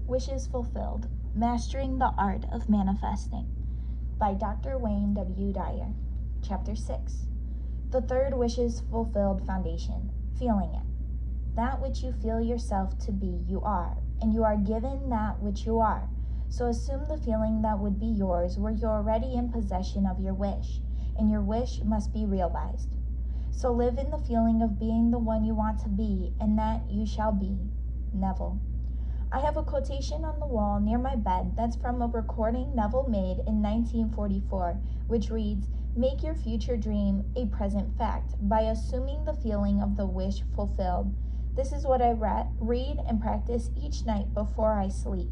Wishes Fulfilled, Mastering the Art of Manifesting by Dr. Wayne W. Dyer. Chapter 6. The third Wishes Fulfilled Foundation, Feeling It. That which you feel yourself to be, you are, and you are given that which you are. So assume the feeling that would be yours were you already in possession of your wish, and your wish must be realized. So live in the feeling of being the one you want to be, and that you shall be. Neville. I have a quotation on the wall near my bed that's from a recording Neville made in 1944, which reads, "Make your future dream a present fact by assuming the feeling of the wish fulfilled." This is what I read and practice each night before I sleep.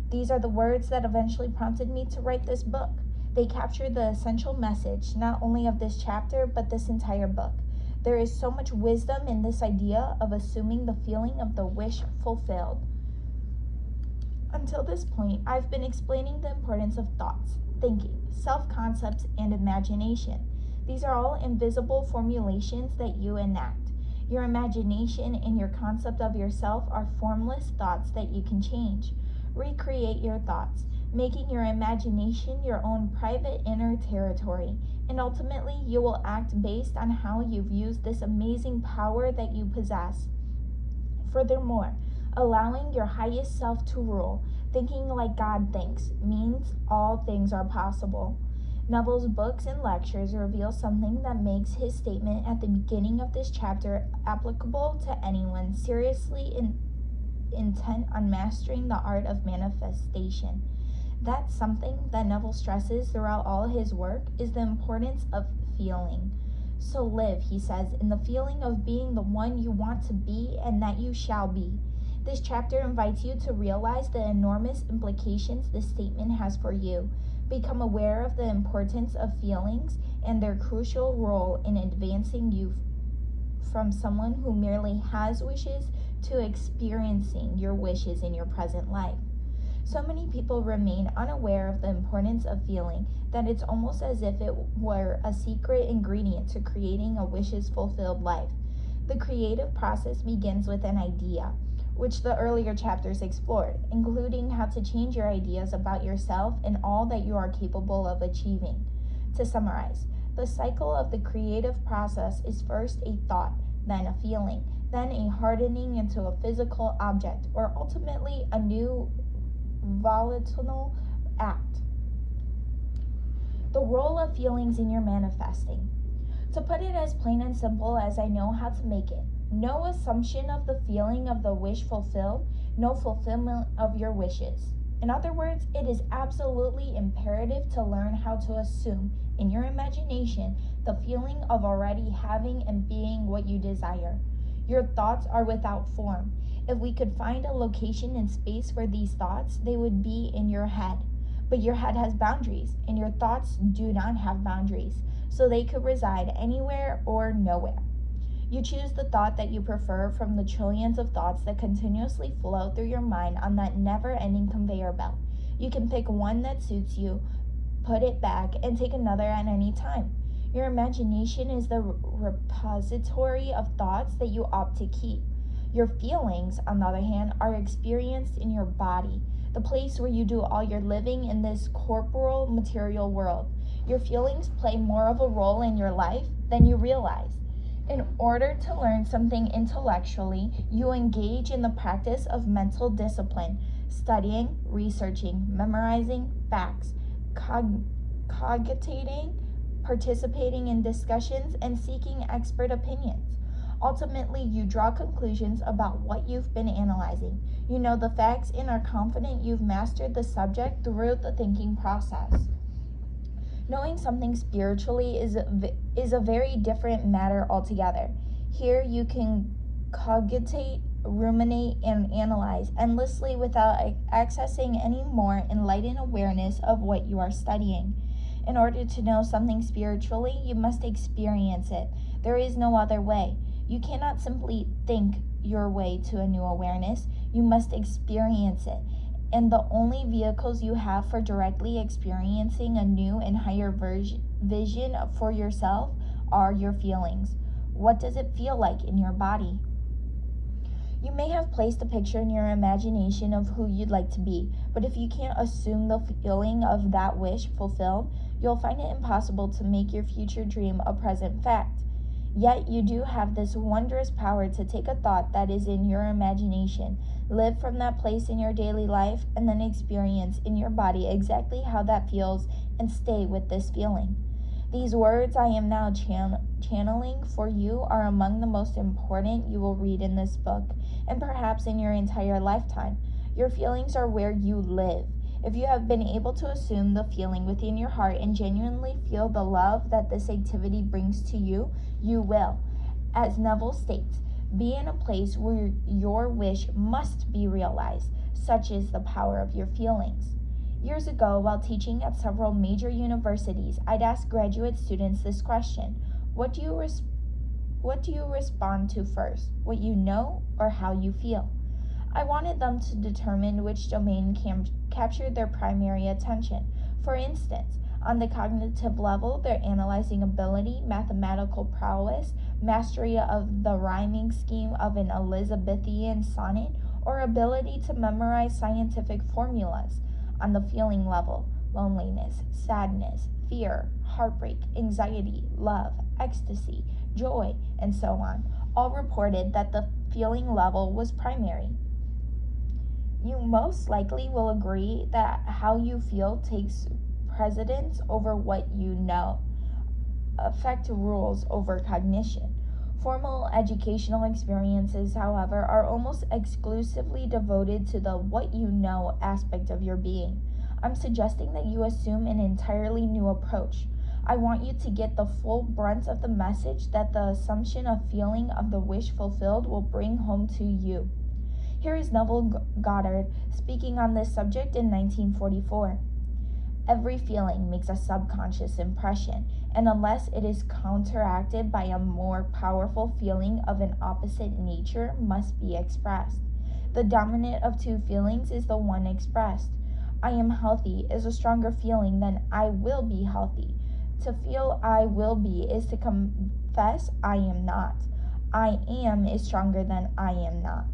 These are the words that eventually prompted me to write this book. They capture the essential message, not only of this chapter, but this entire book. There is so much wisdom in this idea of assuming the feeling of the wish fulfilled. Until this point, I've been explaining the importance of thoughts, thinking, self-concepts, and imagination. These are all invisible formulations that you enact. Your imagination and your concept of yourself are formless thoughts that you can change. Recreate your thoughts, making your imagination your own private inner territory, and ultimately you will act based on how you've used this amazing power that you possess. Furthermore, allowing your highest self to rule, thinking like God thinks, means all things are possible. Neville's books and lectures reveal something that makes his statement at the beginning of this chapter applicable to anyone seriously intent on mastering the art of manifestation. That's something that Neville stresses throughout all his work is the importance of feeling. So live, he says, in the feeling of being the one you want to be and that you shall be. This chapter invites you to realize the enormous implications this statement has for you. Become aware of the importance of feelings and their crucial role in advancing you from someone who merely has wishes to experiencing your wishes in your present life. So many people remain unaware of the importance of feeling that it's almost as if it were a secret ingredient to creating a wishes fulfilled life. The creative process begins with an idea, which the earlier chapters explored, including how to change your ideas about yourself and all that you are capable of achieving. To summarize, the cycle of the creative process is first a thought, then a feeling, then a hardening into a physical object, or ultimately a new volatile act. The role of feelings in your manifesting. To put it as plain and simple as I know how to make it, no assumption of the feeling of the wish fulfilled, no fulfillment of your wishes. In other words, it is absolutely imperative to learn how to assume, in your imagination, the feeling of already having and being what you desire. Your thoughts are without form. If we could find a location in space for these thoughts, they would be in your head. But your head has boundaries, and your thoughts do not have boundaries, so they could reside anywhere or nowhere. You choose the thought that you prefer from the trillions of thoughts that continuously flow through your mind on that never-ending conveyor belt. You can pick one that suits you, put it back, and take another at any time. Your imagination is the repository of thoughts that you opt to keep. Your feelings, on the other hand, are experienced in your body, the place where you do all your living in this corporal material world. Your feelings play more of a role in your life than you realize. In order to learn something intellectually, you engage in the practice of mental discipline, studying, researching, memorizing facts, cogitating, participating in discussions, and seeking expert opinions. Ultimately, you draw conclusions about what you've been analyzing. You know the facts and are confident you've mastered the subject through the thinking process. Knowing something spiritually is a very different matter altogether. Here you can cogitate, ruminate, and analyze endlessly without accessing any more enlightened awareness of what you are studying. In order to know something spiritually, you must experience it. There is no other way. You cannot simply think your way to a new awareness. You must experience it. And the only vehicles you have for directly experiencing a new and higher vision for yourself are your feelings. What does it feel like in your body? You may have placed a picture in your imagination of who you'd like to be, but if you can't assume the feeling of that wish fulfilled, you'll find it impossible to make your future dream a present fact. Yet you do have this wondrous power to take a thought that is in your imagination, live from that place in your daily life, and then experience in your body exactly how that feels and stay with this feeling. These words I am now channeling for you are among the most important you will read in this book, and perhaps in your entire lifetime. Your feelings are where you live. If you have been able to assume the feeling within your heart and genuinely feel the love that this activity brings to you, you will, as Neville states, be in a place where your wish must be realized. Such is the power of your feelings. Years ago, while teaching at several major universities, I'd ask graduate students this question: What do you respond to first, what you know or how you feel? I wanted them to determine which domain captured their primary attention. For instance, on the cognitive level, they're analyzing ability, mathematical prowess, mastery of the rhyming scheme of an Elizabethan sonnet, or ability to memorize scientific formulas. On the feeling level, loneliness, sadness, fear, heartbreak, anxiety, love, ecstasy, joy, and so on, all reported that the feeling level was primary. You most likely will agree that how you feel takes precedence over what you know. Affect rules over cognition. Formal educational experiences, however, are almost exclusively devoted to the what you know aspect of your being. I'm suggesting that you assume an entirely new approach. I want you to get the full brunt of the message that the assumption of feeling of the wish fulfilled will bring home to you. Here is Neville Goddard speaking on this subject in 1944. Every feeling makes a subconscious impression, and unless it is counteracted by a more powerful feeling of an opposite nature, must be expressed. The dominant of two feelings is the one expressed. I am healthy is a stronger feeling than I will be healthy. To feel I will be is to confess I am not. I am is stronger than I am not.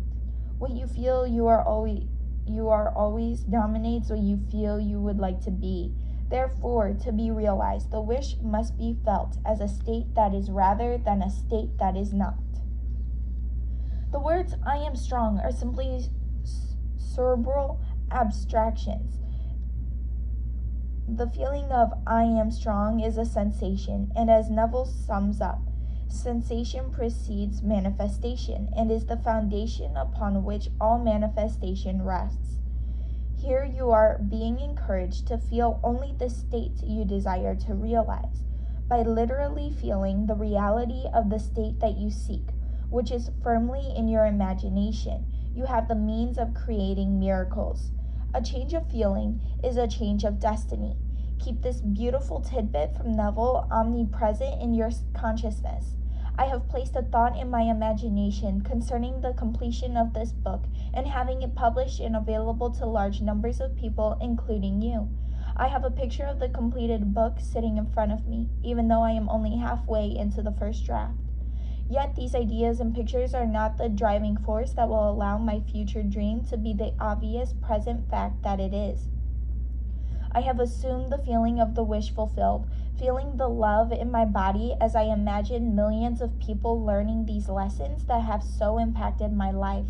What you feel you are always dominates what you feel you would like to be. Therefore, to be realized, the wish must be felt as a state that is rather than a state that is not. The words I am strong are simply cerebral abstractions. The feeling of I am strong is a sensation, and as Neville sums up, sensation precedes manifestation and is the foundation upon which all manifestation rests. Here you are being encouraged to feel only the state you desire to realize, by literally feeling the reality of the state that you seek, which is firmly in your imagination. You have the means of creating miracles. A change of feeling is a change of destiny. Keep this beautiful tidbit from Neville omnipresent in your consciousness. I have placed a thought in my imagination concerning the completion of this book and having it published and available to large numbers of people, including you. I have a picture of the completed book sitting in front of me, even though I am only halfway into the first draft. Yet these ideas and pictures are not the driving force that will allow my future dream to be the obvious present fact that it is. I have assumed the feeling of the wish fulfilled, feeling the love in my body as I imagine millions of people learning these lessons that have so impacted my life.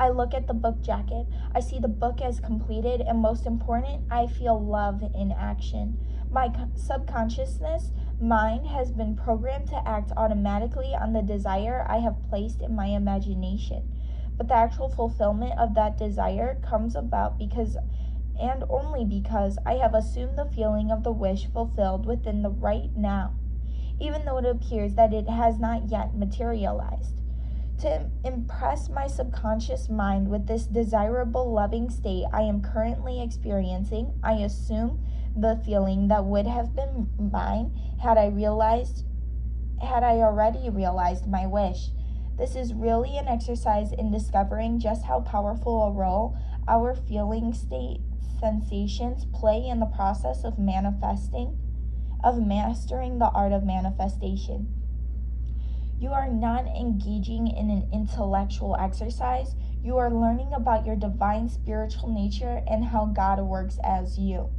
I look at the book jacket. I see the book as completed, and most important, I feel love in action. My subconsciousness mind has been programmed to act automatically on the desire I have placed in my imagination. But the actual fulfillment of that desire comes about because and only because I have assumed the feeling of the wish fulfilled within the right now, even though it appears that it has not yet materialized. To impress my subconscious mind with this desirable loving state I am currently experiencing, I assume the feeling that would have been mine had I already realized my wish. This is really an exercise in discovering just how powerful a role our feeling state sensations play in the process of mastering the art of manifestation. You are not engaging in an intellectual exercise. You are learning about your divine spiritual nature and how God works as you.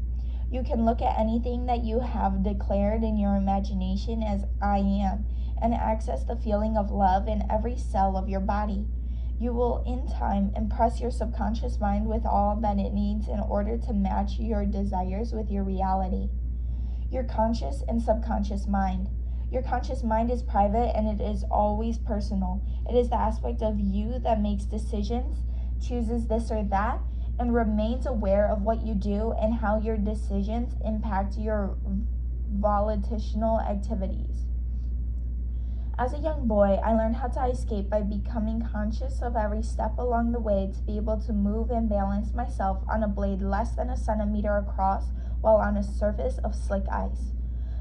You can look at anything that you have declared in your imagination as I am and access the feeling of love in every cell of your body. You will, in time, impress your subconscious mind with all that it needs in order to match your desires with your reality. Your conscious and subconscious mind. Your conscious mind is private and it is always personal. It is the aspect of you that makes decisions, chooses this or that, and remains aware of what you do and how your decisions impact your volitional activities. As a young boy, I learned how to escape by becoming conscious of every step along the way to be able to move and balance myself on a blade less than a centimeter across while on a surface of slick ice.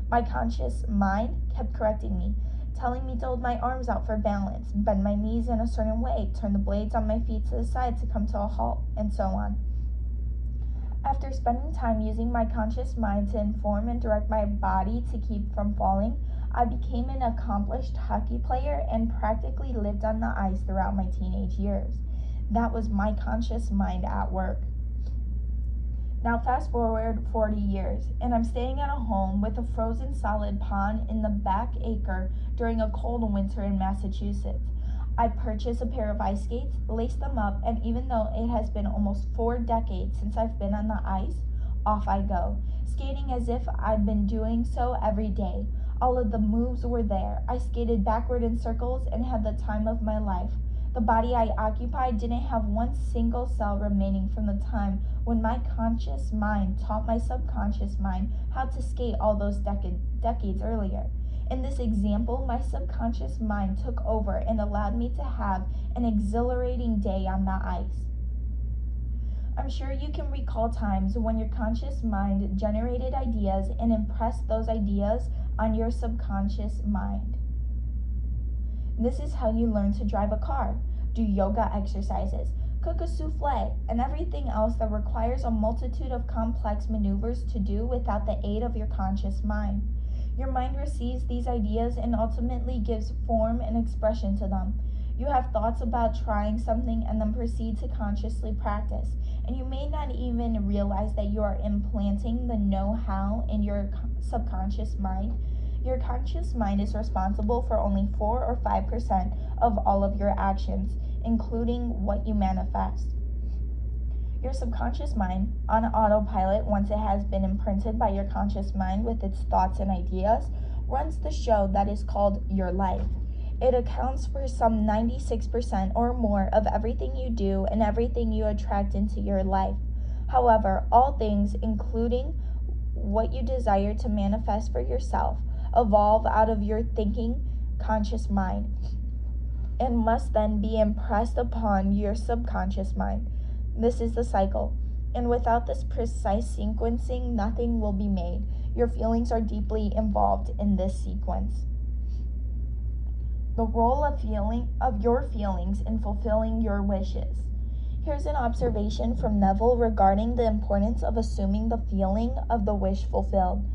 My conscious mind kept correcting me, telling me to hold my arms out for balance, bend my knees in a certain way, turn the blades on my feet to the side to come to a halt, and so on. After spending time using my conscious mind to inform and direct my body to keep from falling, I became an accomplished hockey player and practically lived on the ice throughout my teenage years. That was my conscious mind at work. Now fast forward 40 years, and I'm staying at a home with a frozen solid pond in the back acre during a cold winter in Massachusetts. I purchased a pair of ice skates, laced them up, and even though it has been almost 4 decades since I've been on the ice, off I go, skating as if I'd been doing so every day. All of the moves were there. I skated backward in circles and had the time of my life. The body I occupied didn't have one single cell remaining from the time when my conscious mind taught my subconscious mind how to skate all those decades earlier. In this example, my subconscious mind took over and allowed me to have an exhilarating day on the ice. I'm sure you can recall times when your conscious mind generated ideas and impressed those ideas on your subconscious mind. This is how you learn to drive a car, do yoga exercises, cook a souffle, and everything else that requires a multitude of complex maneuvers to do without the aid of your conscious mind. Your mind receives these ideas and ultimately gives form and expression to them. You have thoughts about trying something and then proceed to consciously practice, and you may not even realize that you are implanting the know-how in your subconscious mind. Your conscious mind is responsible for only 4 or 5% of all of your actions, including what you manifest. Your subconscious mind, on autopilot once it has been imprinted by your conscious mind with its thoughts and ideas, runs the show that is called your life. It accounts for some 96% or more of everything you do and everything you attract into your life. However, all things, including what you desire to manifest for yourself, evolve out of your thinking, conscious mind, and must then be impressed upon your subconscious mind. This is the cycle, and without this precise sequencing, nothing will be made. Your feelings are deeply involved in this sequence. The role of your feelings in fulfilling your wishes. Here's an observation from Neville regarding the importance of assuming the feeling of the wish fulfilled.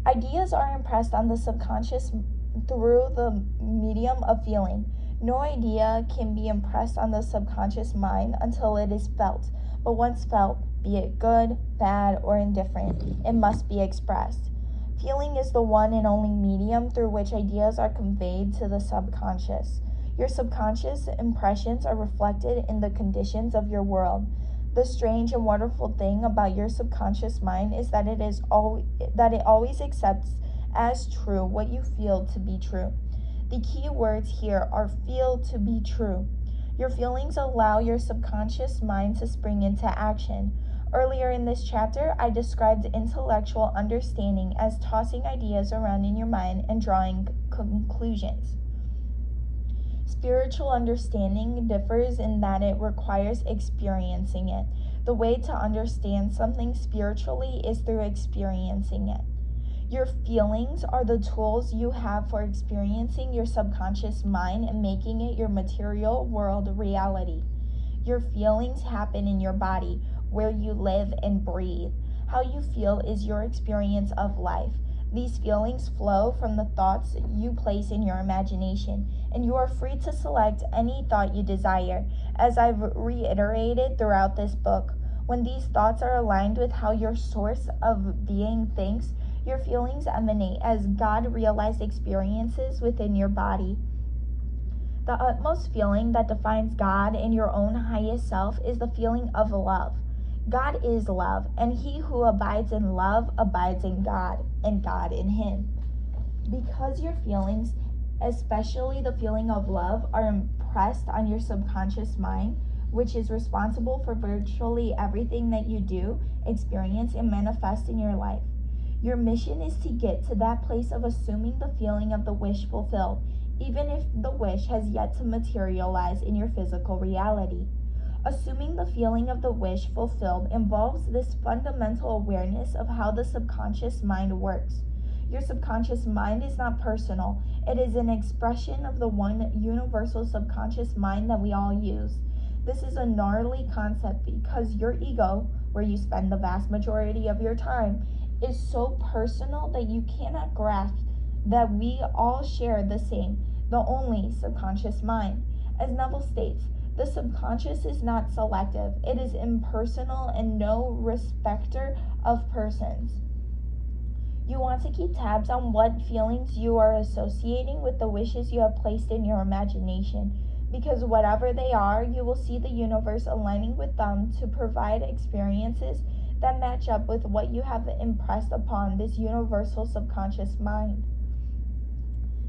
Ideas are impressed on the subconscious through the medium of feeling. No idea can be impressed on the subconscious mind until it is felt, but once felt, be it good, bad, or indifferent, it must be expressed. Feeling is the one and only medium through which ideas are conveyed to the subconscious. Your subconscious impressions are reflected in the conditions of your world. The strange and wonderful thing about your subconscious mind is that it always accepts as true what you feel to be true. The key words here are feel to be true. Your feelings allow your subconscious mind to spring into action. Earlier in this chapter, I described intellectual understanding as tossing ideas around in your mind and drawing conclusions. Spiritual understanding differs in that it requires experiencing it. The way to understand something spiritually is through experiencing it. Your feelings are the tools you have for experiencing your subconscious mind and making it your material world reality. Your feelings happen in your body, where you live and breathe. How you feel is your experience of life. These feelings flow from the thoughts you place in your imagination, and you are free to select any thought you desire. As I've reiterated throughout this book, when these thoughts are aligned with how your source of being thinks, your feelings emanate as God-realized experiences within your body. The utmost feeling that defines God and your own highest self is the feeling of love. God is love, and he who abides in love abides in God, and God in him. Because your feelings, especially the feeling of love, are impressed on your subconscious mind, which is responsible for virtually everything that you do, experience, and manifest in your life. Your mission is to get to that place of assuming the feeling of the wish fulfilled, even if the wish has yet to materialize in your physical reality. Assuming the feeling of the wish fulfilled involves this fundamental awareness of how the subconscious mind works. Your subconscious mind is not personal. It is an expression of the one universal subconscious mind that we all use. This is a gnarly concept because your ego, where you spend the vast majority of your time, is so personal that you cannot grasp that we all share the same, the only subconscious mind. As Neville states, the subconscious is not selective. It is impersonal and no respecter of persons. You want to keep tabs on what feelings you are associating with the wishes you have placed in your imagination, because whatever they are, you will see the universe aligning with them to provide experiences that match up with what you have impressed upon this universal subconscious mind.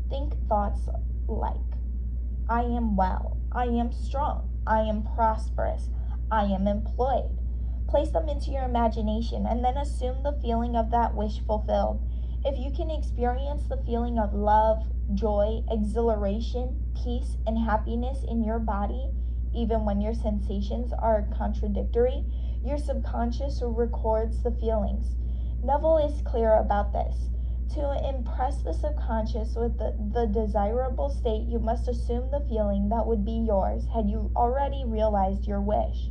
Think thoughts like, I am well, I am strong, I am prosperous, I am employed. Place them into your imagination and then assume the feeling of that wish fulfilled. If you can experience the feeling of love, joy, exhilaration, peace, and happiness in your body, even when your sensations are contradictory, your subconscious records the feelings. Neville is clear about this. To impress the subconscious with the desirable state, you must assume the feeling that would be yours had you already realized your wish.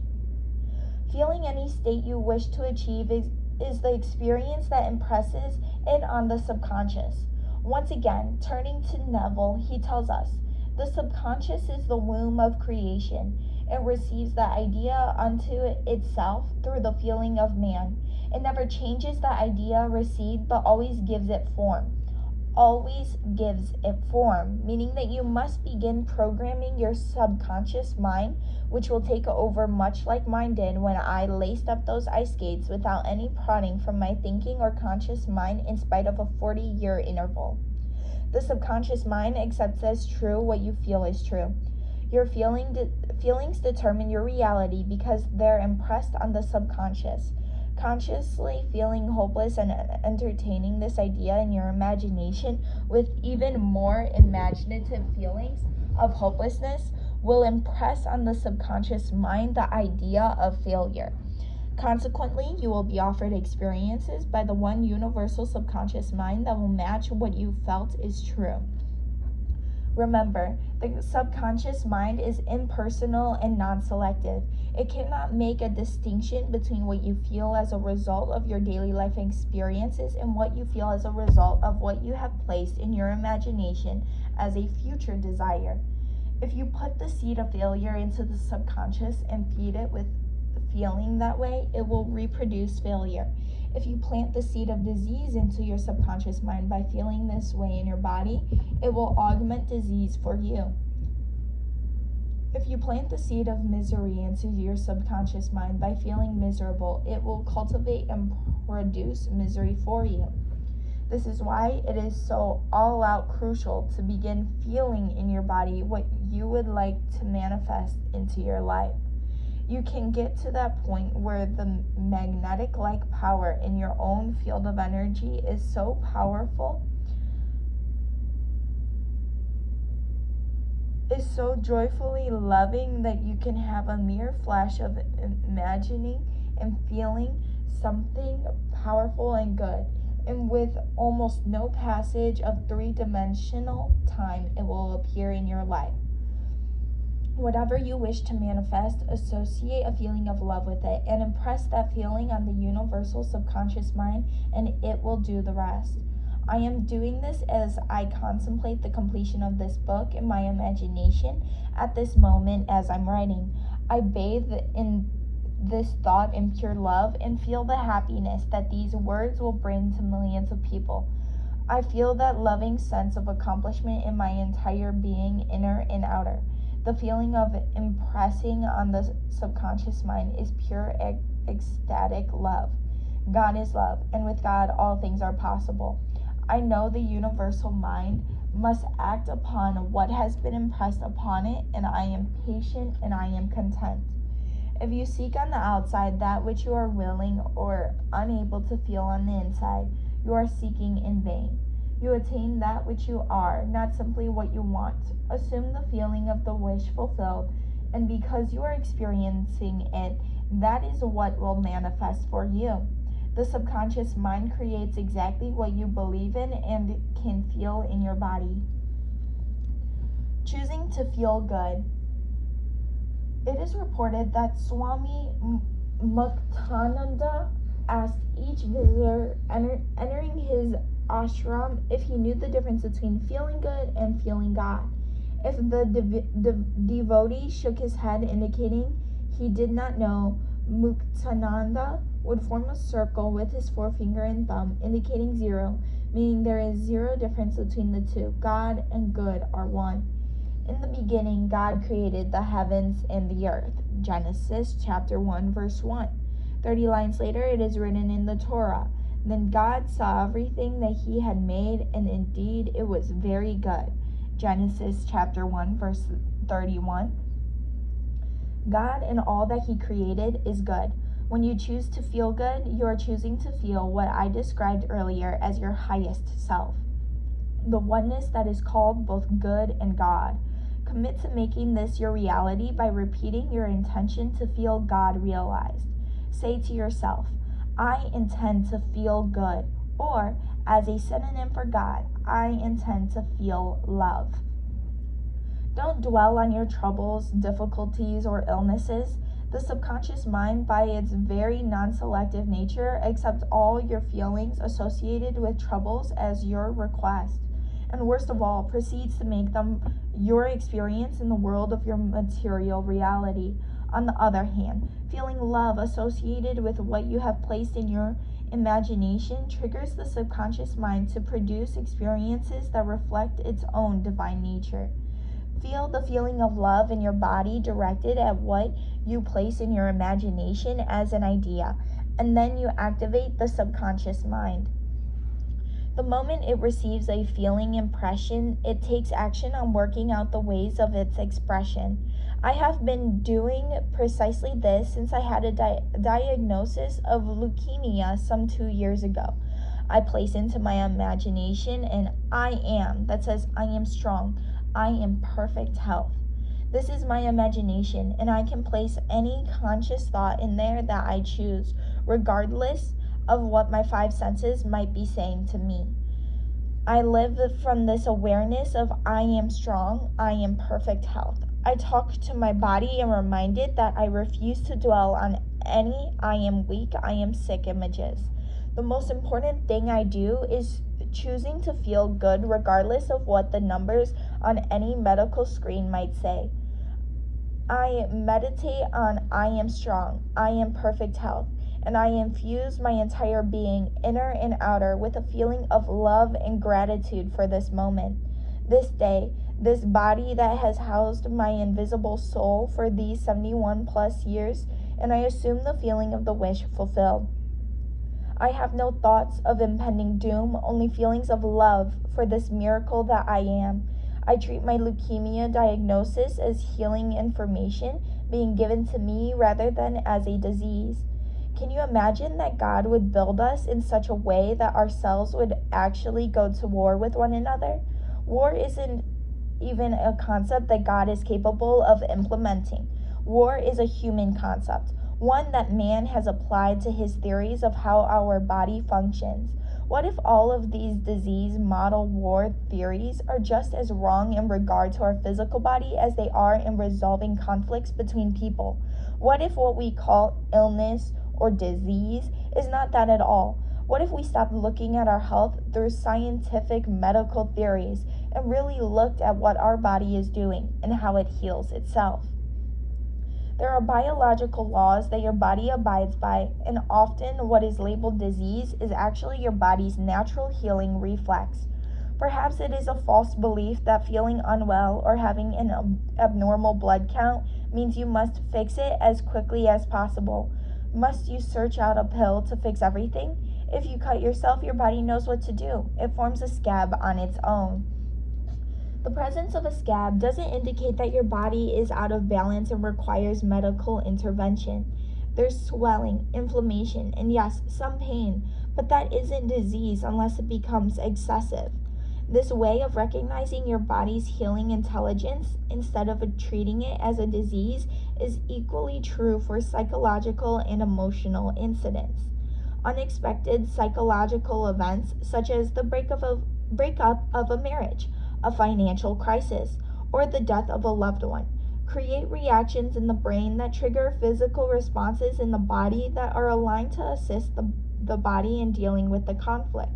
Feeling any state you wish to achieve is the experience that impresses it on the subconscious. Once again, turning to Neville, he tells us, the subconscious is the womb of creation. It receives the idea unto itself through the feeling of man. It never changes the idea received, but always gives it form. Always gives it form, meaning that you must begin programming your subconscious mind, which will take over much like mine did when I laced up those ice skates without any prodding from my thinking or conscious mind in spite of a 40-year interval. The subconscious mind accepts as true what you feel is true. Your feelings determine your reality because they're impressed on the subconscious. Consciously feeling hopeless and entertaining this idea in your imagination with even more imaginative feelings of hopelessness will impress on the subconscious mind the idea of failure. Consequently, you will be offered experiences by the one universal subconscious mind that will match what you felt is true. Remember, the subconscious mind is impersonal and non-selective. It cannot make a distinction between what you feel as a result of your daily life experiences and what you feel as a result of what you have placed in your imagination as a future desire. If you put the seed of failure into the subconscious and feed it with feeling that way, it will reproduce failure. If you plant the seed of disease into your subconscious mind by feeling this way in your body, it will augment disease for you. If you plant the seed of misery into your subconscious mind by feeling miserable, it will cultivate and produce misery for you. This is why it is so all-out crucial to begin feeling in your body what you would like to manifest into your life. You can get to that point where the magnetic-like power in your own field of energy is so powerful, is so joyfully loving that you can have a mere flash of imagining and feeling something powerful and good. And with almost no passage of three-dimensional time, it will appear in your life. Whatever you wish to manifest, associate a feeling of love with it and impress that feeling on the universal subconscious mind, and it will do the rest. I am doing this as I contemplate the completion of this book in my imagination at this moment as I'm writing. I bathe in this thought in pure love and feel the happiness that these words will bring to millions of people. I feel that loving sense of accomplishment in my entire being, inner and outer. The feeling of impressing on the subconscious mind is pure ecstatic love. God is love, and with God all things are possible. I know the universal mind must act upon what has been impressed upon it, and I am patient and I am content. If you seek on the outside that which you are willing or unable to feel on the inside, you are seeking in vain. You attain that which you are, not simply what you want. Assume the feeling of the wish fulfilled, and because you are experiencing it, that is what will manifest for you. The subconscious mind creates exactly what you believe in and can feel in your body. Choosing to feel good. It is reported that Swami Muktananda asked each visitor entering his ashram if he knew the difference between feeling good and feeling God. If the devotee shook his head, indicating he did not know, Muktananda would form a circle with his forefinger and thumb, indicating 0, meaning there is 0 difference between the two. God and good are one. In the beginning, God created the heavens and the earth. Genesis chapter 1, verse 1. 30 lines later, it is written in the Torah. Then God saw everything that he had made, and indeed it was very good. Genesis chapter 1, verse 31. God and all that he created is good. When you choose to feel good, you are choosing to feel what I described earlier as your highest self. The oneness that is called both good and God. Commit to making this your reality by repeating your intention to feel God realized. Say to yourself, I intend to feel good, or as a synonym for God, I intend to feel love. Don't dwell on your troubles, difficulties, or illnesses. The subconscious mind, by its very non-selective nature, accepts all your feelings associated with troubles as your request, and worst of all, proceeds to make them your experience in the world of your material reality. On the other hand, feeling love associated with what you have placed in your imagination triggers the subconscious mind to produce experiences that reflect its own divine nature. Feel the feeling of love in your body directed at what you place in your imagination as an idea, and then you activate the subconscious mind. The moment it receives a feeling impression, it takes action on working out the ways of its expression. I have been doing precisely this since I had a diagnosis of leukemia some 2 years ago. I place into my imagination an I am that says I am strong, I am perfect health. This is my imagination, and I can place any conscious thought in there that I choose, regardless of what my 5 senses might be saying to me. I live from this awareness of I am strong, I am perfect health. I talk to my body and remind it that I refuse to dwell on any I am weak, I am sick images. The most important thing I do is choosing to feel good regardless of what the numbers on any medical screen might say. I meditate on I am strong, I am perfect health, and I infuse my entire being, inner and outer, with a feeling of love and gratitude for this moment, this day, this body that has housed my invisible soul for these 71 plus years, and I assume the feeling of the wish fulfilled. I have no thoughts of impending doom, only feelings of love for this miracle that I am. I treat my leukemia diagnosis as healing information being given to me rather than as a disease. Can you imagine that God would build us in such a way that our cells would actually go to war with one another? War isn't even a concept that God is capable of implementing. War is a human concept, one that man has applied to his theories of how our body functions. What if all of these disease model war theories are just as wrong in regard to our physical body as they are in resolving conflicts between people? What if what we call illness or disease is not that at all? What if we stopped looking at our health through scientific medical theories and really looked at what our body is doing and how it heals itself? There are biological laws that your body abides by, and often what is labeled disease is actually your body's natural healing reflex. Perhaps it is a false belief that feeling unwell or having an abnormal blood count means you must fix it as quickly as possible. Must you search out a pill to fix everything? If you cut yourself, your body knows what to do. It forms a scab on its own. The presence of a scab doesn't indicate that your body is out of balance and requires medical intervention. There's swelling, inflammation, and yes, some pain, but that isn't disease unless it becomes excessive. This way of recognizing your body's healing intelligence instead of treating it as a disease is equally true for psychological and emotional incidents. Unexpected psychological events such as the breakup of a marriage, a financial crisis, or the death of a loved one create reactions in the brain that trigger physical responses in the body that are aligned to assist the body in dealing with the conflict.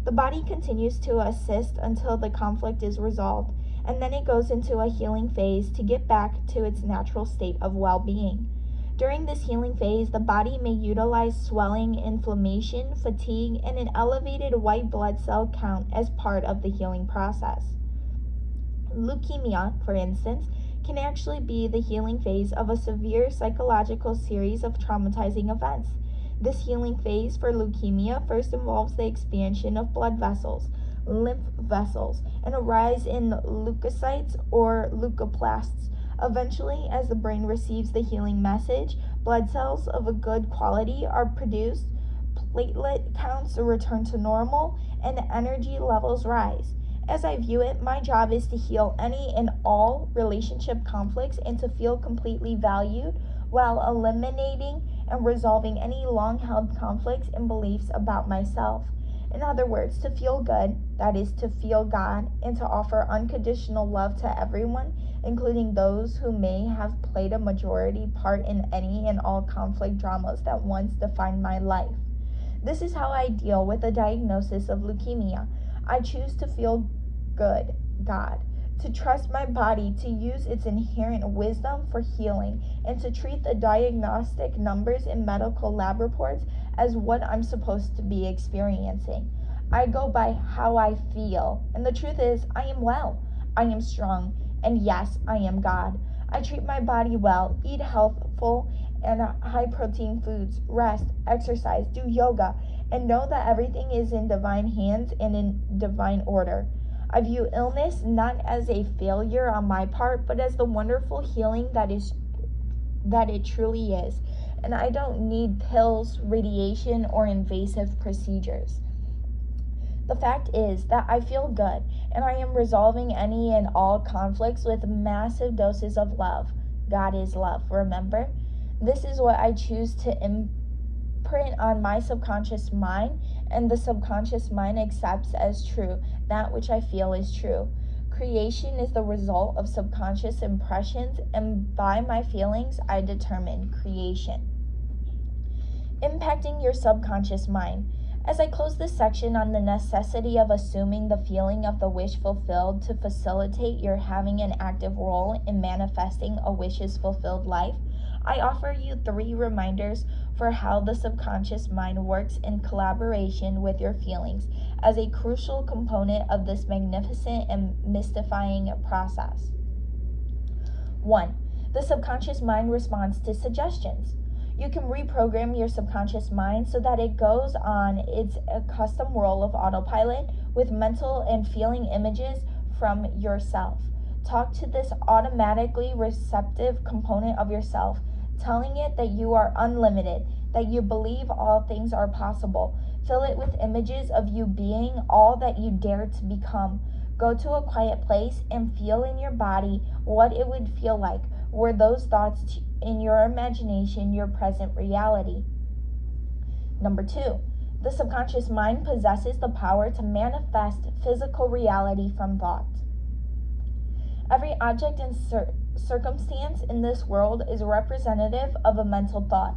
The body continues to assist until the conflict is resolved, and then it goes into a healing phase to get back to its natural state of well-being. During this healing phase, the body may utilize swelling, inflammation, fatigue, and an elevated white blood cell count as part of the healing process. Leukemia, for instance, can actually be the healing phase of a severe psychological series of traumatizing events. This healing phase for leukemia first involves the expansion of blood vessels, lymph vessels, and a rise in leukocytes or leukoplasts. Eventually, as the brain receives the healing message, blood cells of a good quality are produced, platelet counts return to normal, and energy levels rise. As I view it, my job is to heal any and all relationship conflicts and to feel completely valued while eliminating and resolving any long-held conflicts and beliefs about myself. In other words, to feel good, that is to feel God, and to offer unconditional love to everyone, including those who may have played a majority part in any and all conflict dramas that once defined my life. This is how I deal with a diagnosis of leukemia. I choose to feel good, God, to trust my body to use its inherent wisdom for healing, and to treat the diagnostic numbers in medical lab reports as what I'm supposed to be experiencing. I go by how I feel, and the truth is, I am well, I am strong, and yes, I am God. I treat my body well, eat healthful and high-protein foods, rest, exercise, do yoga, and know that everything is in divine hands and in divine order. I view illness not as a failure on my part, but as the wonderful healing that it truly is. And I don't need pills, radiation, or invasive procedures. The fact is that I feel good, and I am resolving any and all conflicts with massive doses of love. God is love, remember? This is what I choose to imprint on my subconscious mind, and the subconscious mind accepts as true that which I feel is true. Creation is the result of subconscious impressions, and by my feelings, I determine creation. Impacting your subconscious mind. As I close this section on the necessity of assuming the feeling of the wish fulfilled to facilitate your having an active role in manifesting a wishes fulfilled life, I offer you 3 reminders for how the subconscious mind works in collaboration with your feelings as a crucial component of this magnificent and mystifying process. 1. The subconscious mind responds to suggestions. You can reprogram your subconscious mind so that it goes on its accustomed role of autopilot with mental and feeling images from yourself. Talk to this automatically receptive component of yourself, telling it that you are unlimited, that you believe all things are possible. Fill it with images of you being all that you dare to become. Go to a quiet place and feel in your body what it would feel like. Were those thoughts in your imagination your present reality? Number 2, the subconscious mind possesses the power to manifest physical reality from thoughts. Every object and circumstance in this world is representative of a mental thought.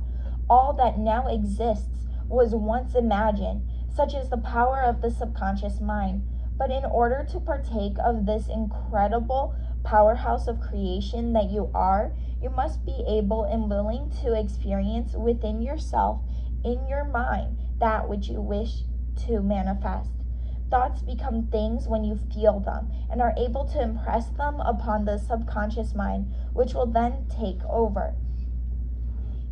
All that now exists was once imagined, such as the power of the subconscious mind. But in order to partake of this incredible powerhouse of creation that you are, you must be able and willing to experience within yourself, in your mind, that which you wish to manifest. Thoughts become things when you feel them and are able to impress them upon the subconscious mind, which will then take over.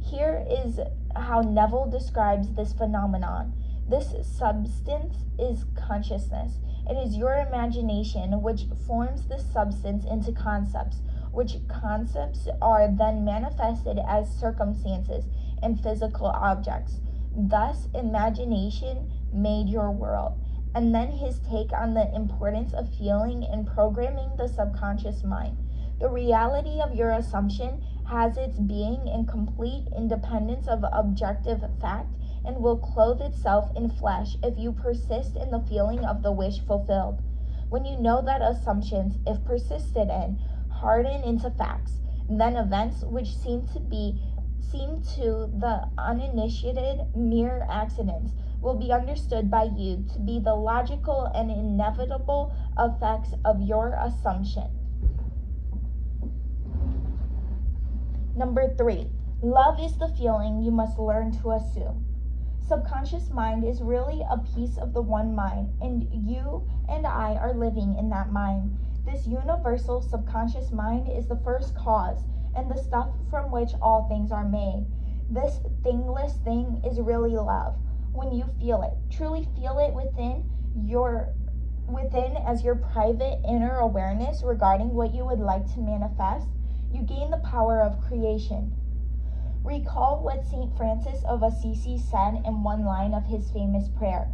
Here is how Neville describes this phenomenon. This substance is consciousness. It is your imagination which forms this substance into concepts, which concepts are then manifested as circumstances and physical objects. Thus, imagination made your world. And then his take on the importance of feeling and programming the subconscious mind. The reality of your assumption has its being in complete independence of objective fact and will clothe itself in flesh if you persist in the feeling of the wish fulfilled. When you know that assumptions, if persisted in, harden into facts, then events which seem to the uninitiated mere accidents will be understood by you to be the logical and inevitable effects of your assumption. Number 3, love is the feeling you must learn to assume. Subconscious mind is really a piece of the one mind, and you and I are living in that mind. This universal subconscious mind is the first cause and the stuff from which all things are made. This thingless thing is really love. When you feel it, truly feel it within as your private inner awareness regarding what you would like to manifest, you gain the power of creation. Recall what St. Francis of Assisi said in one line of his famous prayer: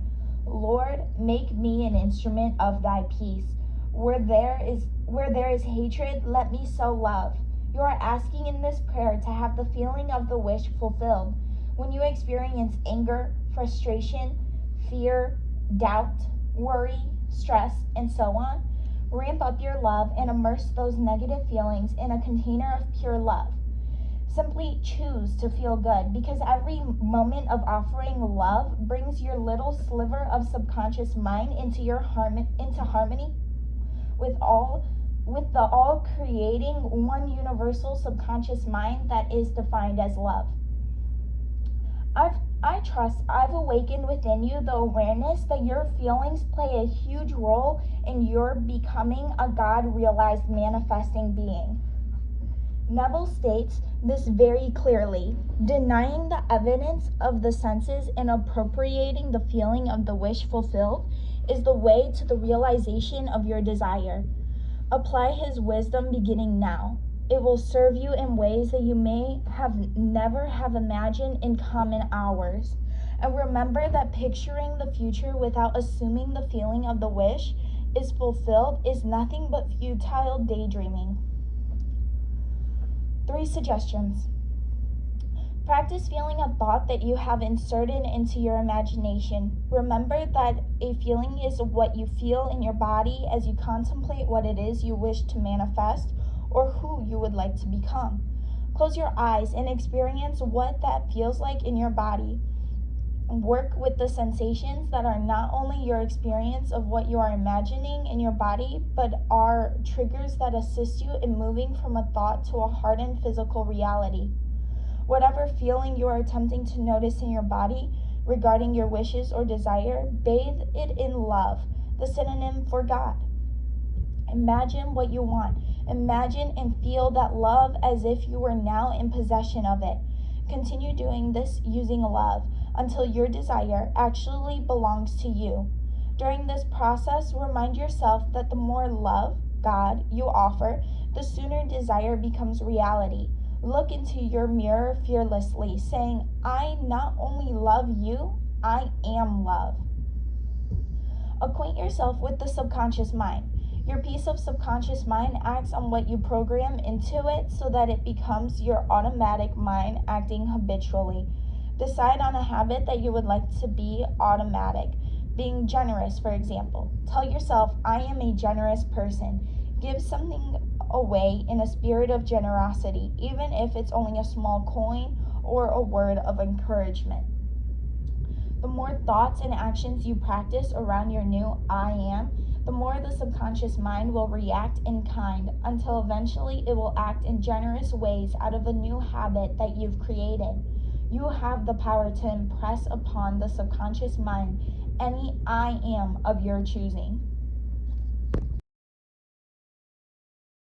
Lord, make me an instrument of thy peace. Where there is hatred, let me sow love. You are asking in this prayer to have the feeling of the wish fulfilled. When you experience anger, frustration, fear, doubt, worry, stress, and so on, ramp up your love and immerse those negative feelings in a container of pure love. Simply choose to feel good, because every moment of offering love brings your little sliver of subconscious mind into harmony with the all creating one universal subconscious mind that is defined as love. I trust I've awakened within you the awareness that your feelings play a huge role in your becoming a God-realized manifesting being. Neville states this very clearly: denying the evidence of the senses and appropriating the feeling of the wish fulfilled is the way to the realization of your desire. Apply his wisdom beginning now. It will serve you in ways that you may never have imagined in common hours. And remember that picturing the future without assuming the feeling of the wish is fulfilled is nothing but futile daydreaming. 3 suggestions. Practice feeling a thought that you have inserted into your imagination. Remember that a feeling is what you feel in your body as you contemplate what it is you wish to manifest or who you would like to become. Close your eyes and experience what that feels like in your body. Work with the sensations that are not only your experience of what you are imagining in your body, but are triggers that assist you in moving from a thought to a hardened physical reality. Whatever feeling you are attempting to notice in your body regarding your wishes or desire, bathe it in love, the synonym for God. Imagine what you want. Imagine and feel that love as if you were now in possession of it. Continue doing this using love until your desire actually belongs to you. During this process, remind yourself that the more love, God, you offer, the sooner desire becomes reality. Look into your mirror fearlessly, saying, I not only love you, I am love. Acquaint yourself with the subconscious mind. Your piece of subconscious mind acts on what you program into it so that it becomes your automatic mind acting habitually. Decide on a habit that you would like to be automatic. Being generous, for example. Tell yourself, I am a generous person. Give something away in a spirit of generosity, even if it's only a small coin or a word of encouragement. The more thoughts and actions you practice around your new I am, the more the subconscious mind will react in kind until eventually it will act in generous ways out of a new habit that you've created. You have the power to impress upon the subconscious mind any I am of your choosing.